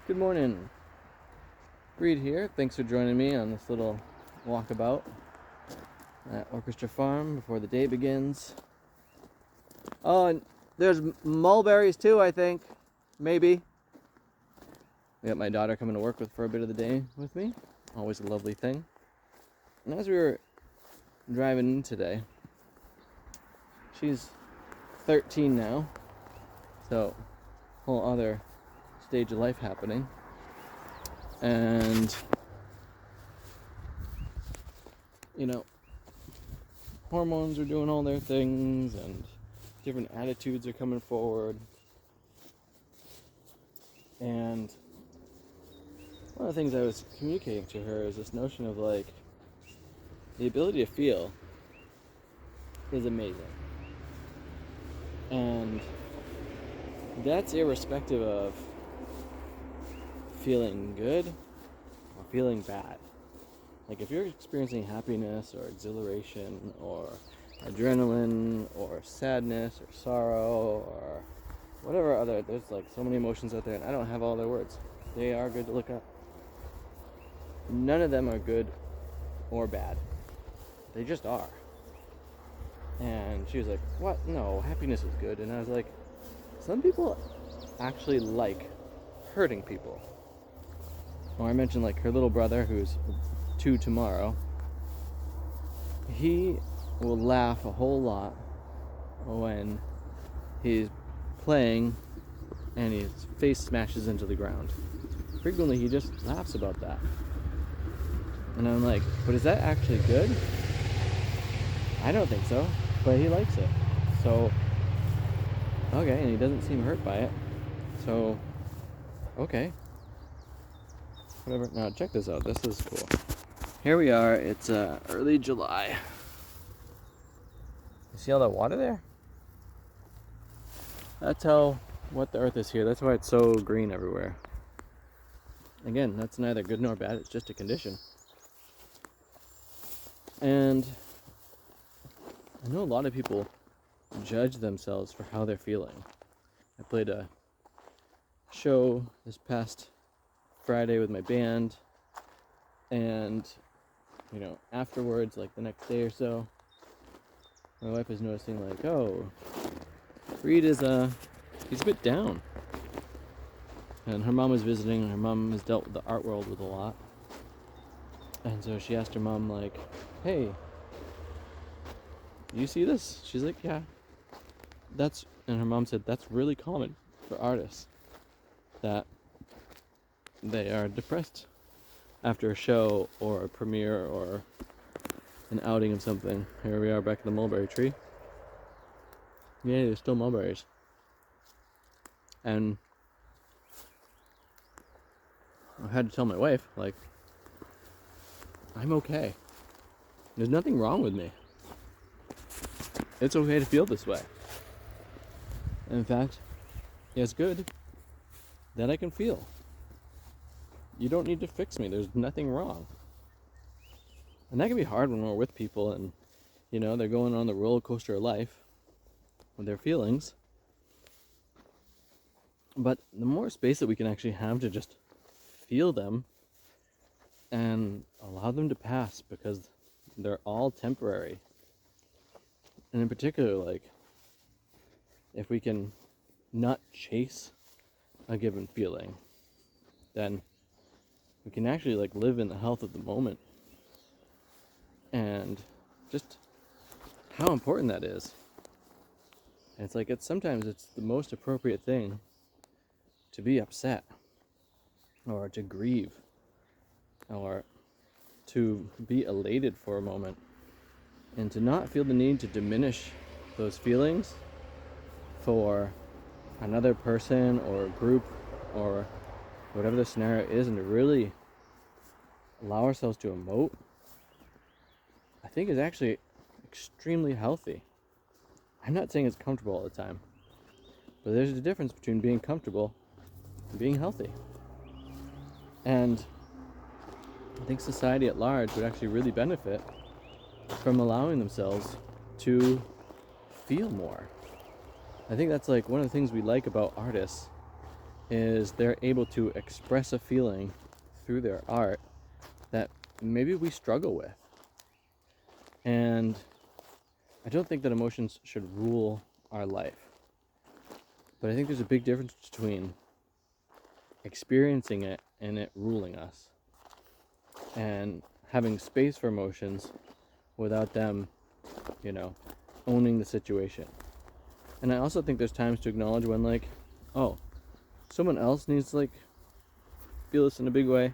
Good morning. Reed here. Thanks for joining me on this little walkabout at Orchestra Farm before the day begins. Oh, and there's mulberries too, I think. Maybe. We got my daughter coming to work for a bit of the day with me. Always a lovely thing. And as we were driving in today, she's 13 now, so whole other stage of life happening. And hormones are doing all their things and different attitudes are coming forward. And one of the things I was communicating to her is this notion of like the ability to feel is amazing. And that's irrespective of feeling good or feeling bad. Like if you're experiencing happiness or exhilaration or adrenaline or sadness or sorrow or whatever other, there's like so many emotions out there and I don't have all their words. They are good to look up. None of them are good or bad. They just are. And she was like, what? No, happiness is good. And I was like, some people actually like hurting people. Or I mentioned like her little brother who's 2 tomorrow. He will laugh a whole lot when he's playing and his face smashes into the ground. Frequently he just laughs about that. And I'm like, but is that actually good? I don't think so, but he likes it. So, okay, and he doesn't seem hurt by it. So, okay. Whatever. Now, check this out. This is cool. Here we are. It's early July. You see all that water there? That's what the earth is here. That's why it's so green everywhere. Again, that's neither good nor bad. It's just a condition. And I know a lot of people judge themselves for how they're feeling. I played a show this past Friday with my band, and afterwards, like the next day or so, my wife was noticing like, oh, Reed is he's a bit down. And her mom was visiting, and her mom has dealt with the art world with a lot. And so she asked her mom like, hey, you see this? She's like, yeah. And her mom said, that's really common for artists, that they are depressed after a show or a premiere or an outing of something. Here we are back at the mulberry tree. Yeah, there's still mulberries. And I had to tell my wife, like, I'm okay. There's nothing wrong with me. It's okay to feel this way. And in fact, it's good that I can feel. You don't need to fix me. There's nothing wrong. And that can be hard when we're with people and, they're going on the roller coaster of life with their feelings. But the more space that we can actually have to just feel them and allow them to pass, because they're all temporary. And in particular, like, if we can not chase a given feeling, then we can actually like live in the health of the moment. And just how important that is. And it's like, sometimes it's the most appropriate thing to be upset or to grieve or to be elated for a moment, and to not feel the need to diminish those feelings for another person or group or whatever the scenario is, and to really allow ourselves to emote, I think is actually extremely healthy. I'm not saying it's comfortable all the time, but there's a difference between being comfortable and being healthy. And I think society at large would actually really benefit from allowing themselves to feel more. I think that's like one of the things we like about artists is they're able to express a feeling through their art that maybe we struggle with. And I don't think that emotions should rule our life. But I think there's a big difference between experiencing it and it ruling us, and having space for emotions without them, owning the situation. And I also think there's times to acknowledge when, like, oh, someone else needs to, like, feel this in a big way,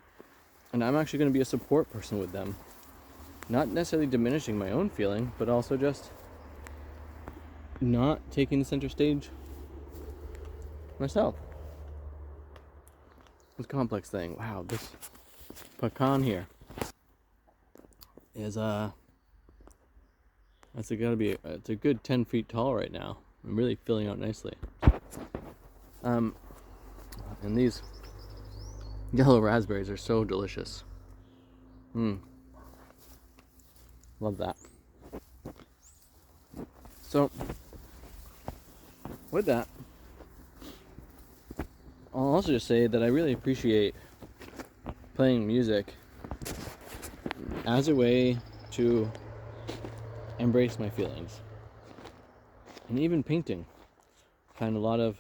and I'm actually going to be a support person with them. Not necessarily diminishing my own feeling, but also just not taking the center stage myself. It's a complex thing. Wow, this pecan here is it's a good 10 feet tall right now. I'm really filling out nicely. And these yellow raspberries are so delicious. Love that. So, with that, I'll also just say that I really appreciate playing music as a way to embrace my feelings. And even painting. I find a lot of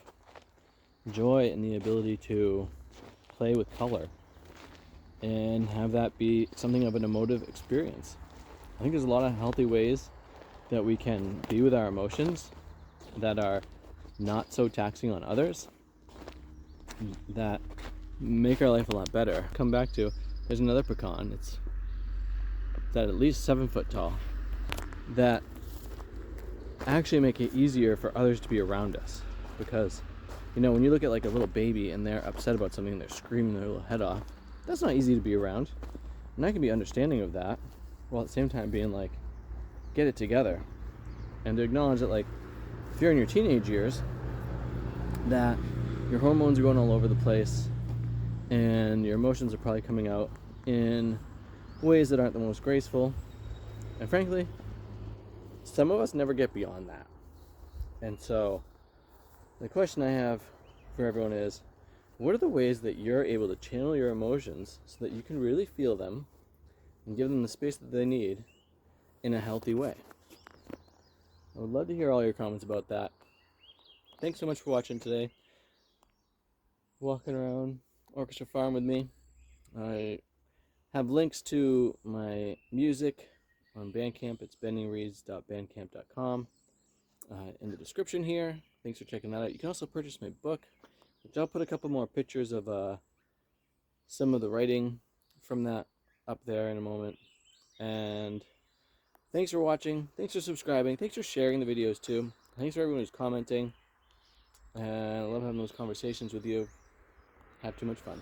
joy in the ability to play with color and have that be something of an emotive experience. I think there's a lot of healthy ways that we can be with our emotions that are not so taxing on others, that make our life a lot better. Come back to, there's another pecan, it's at least 7 foot tall, that actually make it easier for others to be around us. Because, when you look at like a little baby and they're upset about something and they're screaming their little head off, that's not easy to be around. And I can be understanding of that, while at the same time being like, get it together. And to acknowledge that, like, if you're in your teenage years, that your hormones are going all over the place and your emotions are probably coming out in ways that aren't the most graceful. And frankly, some of us never get beyond that. And so the question I have for everyone is, what are the ways that you're able to channel your emotions so that you can really feel them and give them the space that they need in a healthy way? I would love to hear all your comments about that. Thanks so much for watching today. Walking around Orchestra Farm with me. I have links to my music on Bandcamp. It's benningreads.bandcamp.com in the description here. Thanks for checking that out. You can also purchase my book, which I'll put a couple more pictures of some of the writing from that up there in a moment. And thanks for watching. Thanks for subscribing. Thanks for sharing the videos too. Thanks for everyone who's commenting. And I love having those conversations with you. Have too much fun.